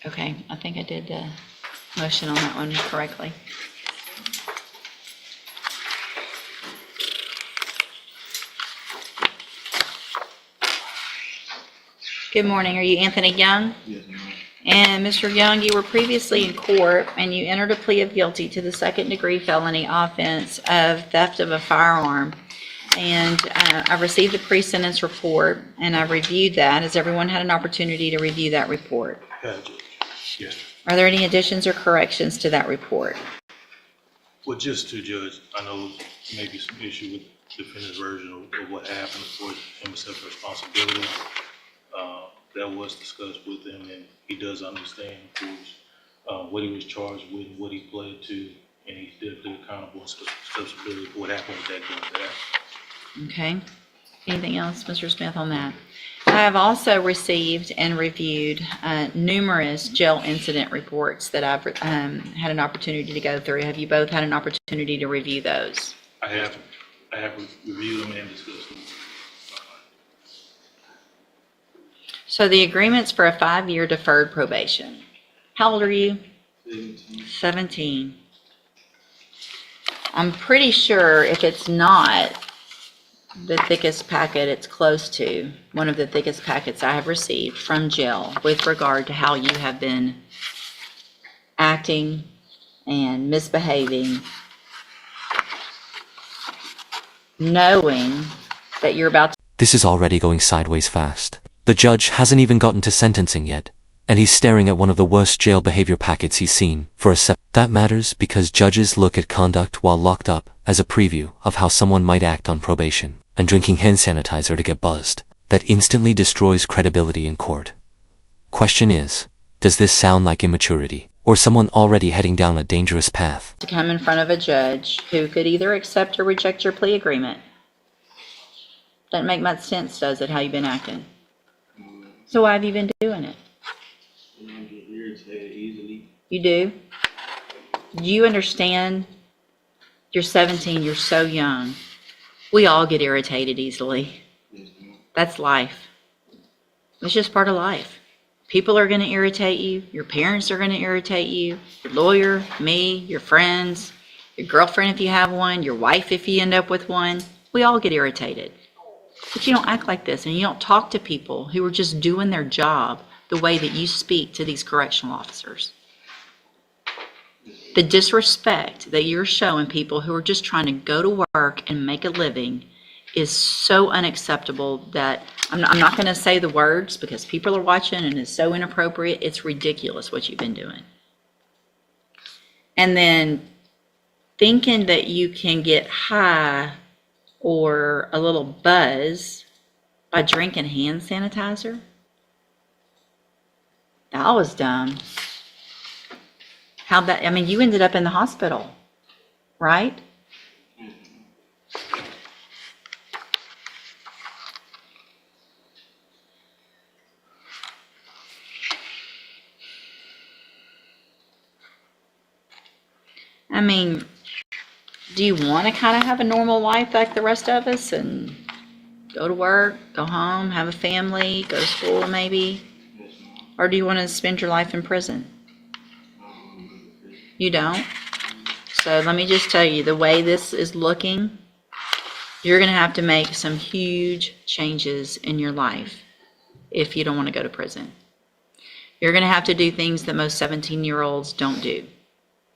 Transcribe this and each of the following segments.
Okay, I think I did the motion on that one correctly. Good morning. Are you Anthony Young? Yes, ma'am. And Mr. Young, you were previously in court and you entered a plea of guilty to the second-degree felony offense of theft of a firearm. And I received the pre-sentence report and I reviewed that. Has everyone had an opportunity to review that report? Yes. Are there any additions or corrections to that report? Well, just to judge, I know maybe some issue with the defendant's version of what happened for him accepting responsibility. That was discussed with him, and he does understand, of course, what he was charged with, what he pled to, and he's definitely accountable and responsibility for what happened with that gun. Okay. Anything else, Mr. Smith, on that? I have also received and reviewed numerous jail incident reports that I've had an opportunity to go through. Have you both had an opportunity to review those? I have reviewed them and discussed them. So the agreement's for a 5-year deferred probation. How old are you? 17. I'm pretty sure if it's not the thickest packet, it's close to one of the thickest packets I have received from jail with regard to how you have been acting and misbehaving, knowing that you're about to. This is already going sideways fast. The judge hasn't even gotten to sentencing yet, and he's staring at one of the worst jail behavior packets he's seen for a That matters because judges look at conduct while locked up as a preview of how someone might act on probation, and drinking hand sanitizer to get buzzed. That instantly destroys credibility in court. Question is, does this sound like immaturity, or someone already heading down a dangerous path? To come in front of a judge who could either accept or reject your plea agreement. Doesn't make much sense, does it, how you've been acting? So why have you been doing it? I get irritated easily. You do? Do you understand? You're 17, you're so young. We all get irritated easily. Yes, ma'am. That's life. It's just part of life. People are going to irritate you. Your parents are going to irritate you. Your lawyer, me, your friends, your girlfriend if you have one, your wife if you end up with one. We all get irritated. But you don't act like this, and you don't talk to people who are just doing their job the way that you speak to these correctional officers. The disrespect that you're showing people who are just trying to go to work and make a living is so unacceptable that I'm not going to say the words because people are watching and it's so inappropriate. It's ridiculous what you've been doing. And then thinking that you can get high or a little buzz by drinking hand sanitizer? That was dumb. I mean, you ended up in the hospital, right? I mean, do you want to kind of have a normal life like the rest of us and go to work, go home, have a family, go to school maybe? Or do you want to spend your life in prison? You don't? So let me just tell you, the way this is looking, you're going to have to make some huge changes in your life if you don't want to go to prison. You're going to have to do things that most 17-year-olds don't do.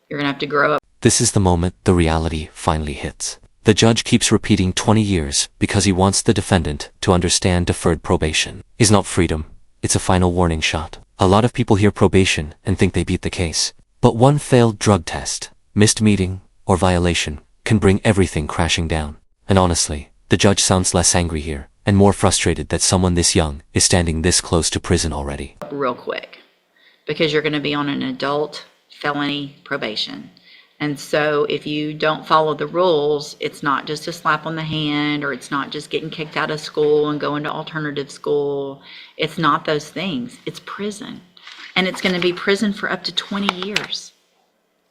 You're going to have to grow up. This is the moment the reality finally hits. The judge keeps repeating 20 years because he wants the defendant to understand deferred probation is not freedom, it's a final warning shot. A lot of people hear probation and think they beat the case. But one failed drug test, missed meeting, or violation can bring everything crashing down. And honestly, the judge sounds less angry here and more frustrated that someone this young is standing this close to prison already. Real quick, because you're going to be on an adult felony probation. And so if you don't follow the rules, it's not just a slap on the hand, or it's not just getting kicked out of school and going to alternative school. It's not those things. It's prison. And it's going to be prison for up to 20 years.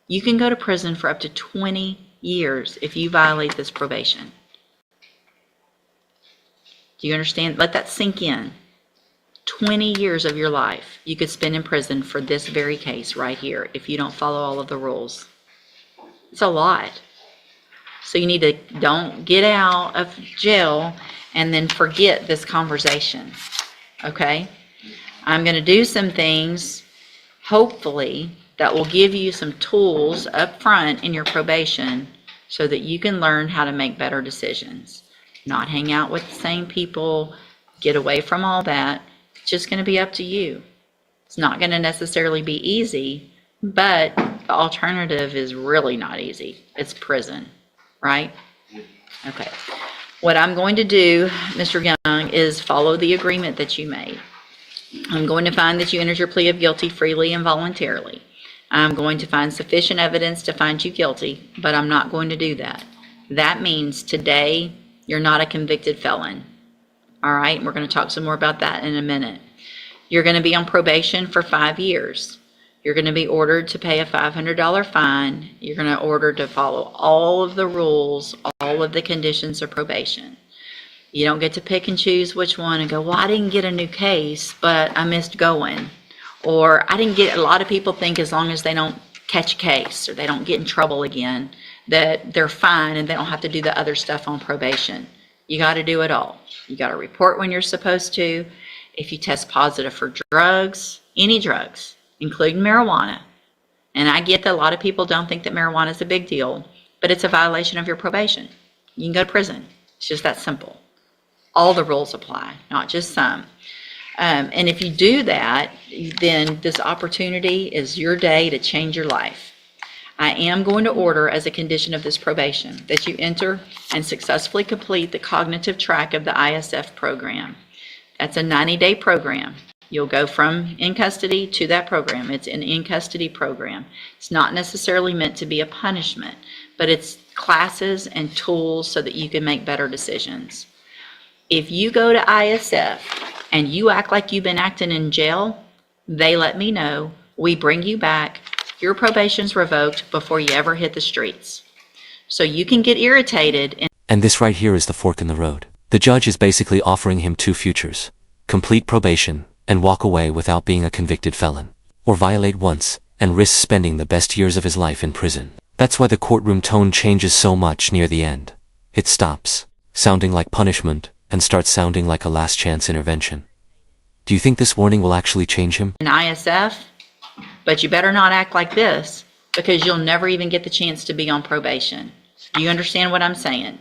You can go to prison for up to 20 years if you violate this probation. Do you understand? Let that sink in. 20 years of your life you could spend in prison for this very case right here if you don't follow all of the rules. It's a lot. So you need to don't get out of jail and then forget this conversation, okay? I'm going to do some things, hopefully, that will give you some tools up front in your probation so that you can learn how to make better decisions. Not hang out with the same people, get away from all that. It's just going to be up to you. It's not going to necessarily be easy, but the alternative is really not easy. It's prison, right? Okay. What I'm going to do, Mr. Young, is follow the agreement that you made. I'm going to find that you entered your plea of guilty freely and voluntarily. I'm going to find sufficient evidence to find you guilty, but I'm not going to do that. That means today you're not a convicted felon. All right, we're going to talk some more about that in a minute. You're going to be on probation for 5 years. You're going to be ordered to pay a $500 fine. You're going to order to follow all of the rules, all of the conditions of probation. You don't get to pick and choose which one and go, well, I didn't get a new case, but I missed going. Or I didn't get, a lot of people think as long as they don't catch a case or they don't get in trouble again, that they're fine and they don't have to do the other stuff on probation. You got to do it all. You got to report when you're supposed to. If you test positive for drugs, any drugs, including marijuana. And I get that a lot of people don't think that marijuana is a big deal, but it's a violation of your probation. You can go to prison. It's just that simple. All the rules apply, not just some. And if you do that, then this opportunity is your day to change your life. I am going to order as a condition of this probation that you enter and successfully complete the cognitive track of the ISF program. That's a 90-day program. You'll go from in custody to that program. It's an in-custody program. It's not necessarily meant to be a punishment, but it's classes and tools so that you can make better decisions. If you go to ISF and you act like you've been acting in jail, they let me know. We bring you back. Your probation's revoked before you ever hit the streets. So you can get irritated. And this right here is the fork in the road. The judge is basically offering him two futures: complete probation and walk away without being a convicted felon, or violate once and risk spending the best years of his life in prison. That's why the courtroom tone changes so much near the end. It stops sounding like punishment and starts sounding like a last chance intervention. Do you think this warning will actually change him? In ISF, but you better not act like this because you'll never even get the chance to be on probation. Do you understand what I'm saying?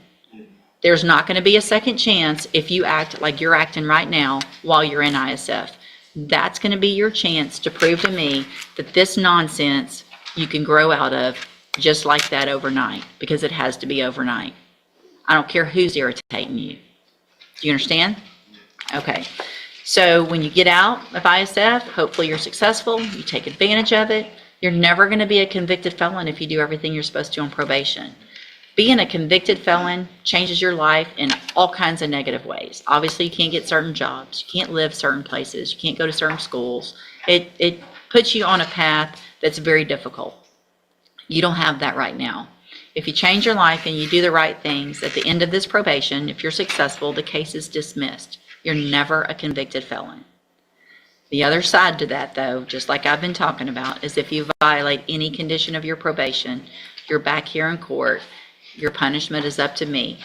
There's not going to be a second chance if you act like you're acting right now while you're in ISF. That's going to be your chance to prove to me that this nonsense you can grow out of just like that overnight, because it has to be overnight. I don't care who's irritating you. Do you understand? Okay. So when you get out of ISF, hopefully you're successful, you take advantage of it. You're never going to be a convicted felon if you do everything you're supposed to on probation. Being a convicted felon changes your life in all kinds of negative ways. Obviously, you can't get certain jobs. You can't live certain places. You can't go to certain schools. It puts you on a path that's very difficult. You don't have that right now. If you change your life and you do the right things, at the end of this probation, if you're successful, the case is dismissed. You're never a convicted felon. The other side to that, though, just like I've been talking about, is if you violate any condition of your probation, you're back here in court. Your punishment is up to me.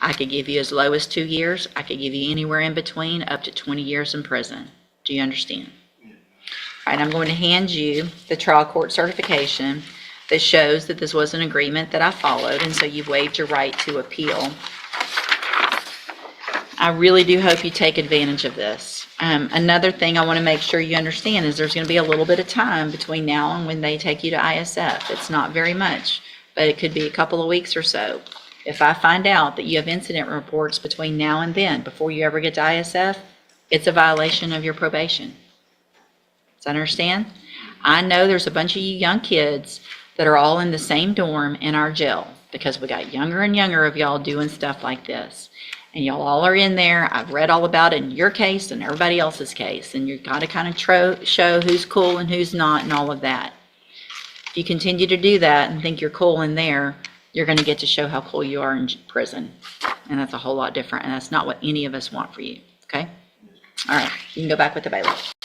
I could give you as low as 2 years. I could give you anywhere in between, up to 20 years in prison. Do you understand? All right, I'm going to hand you the trial court certification that shows that this was an agreement that I followed, and so you've waived your right to appeal. I really do hope you take advantage of this. Another thing I want to make sure you understand is there's going to be a little bit of time between now and when they take you to ISF. It's not very much, but it could be a couple of weeks or so. If I find out that you have incident reports between now and then, before you ever get to ISF, it's a violation of your probation. Does that understand? I know there's a bunch of you young kids that are all in the same dorm in our jail because we got younger and younger of y'all doing stuff like this. And y'all all are in there. I've read all about it in your case and everybody else's case. And you've got to kind of show who's cool and who's not and all of that. If you continue to do that and think you're cool in there, you're going to get to show how cool you are in prison. And that's a whole lot different. And that's not what any of us want for you. Okay? All right, you can go back with the bailiff.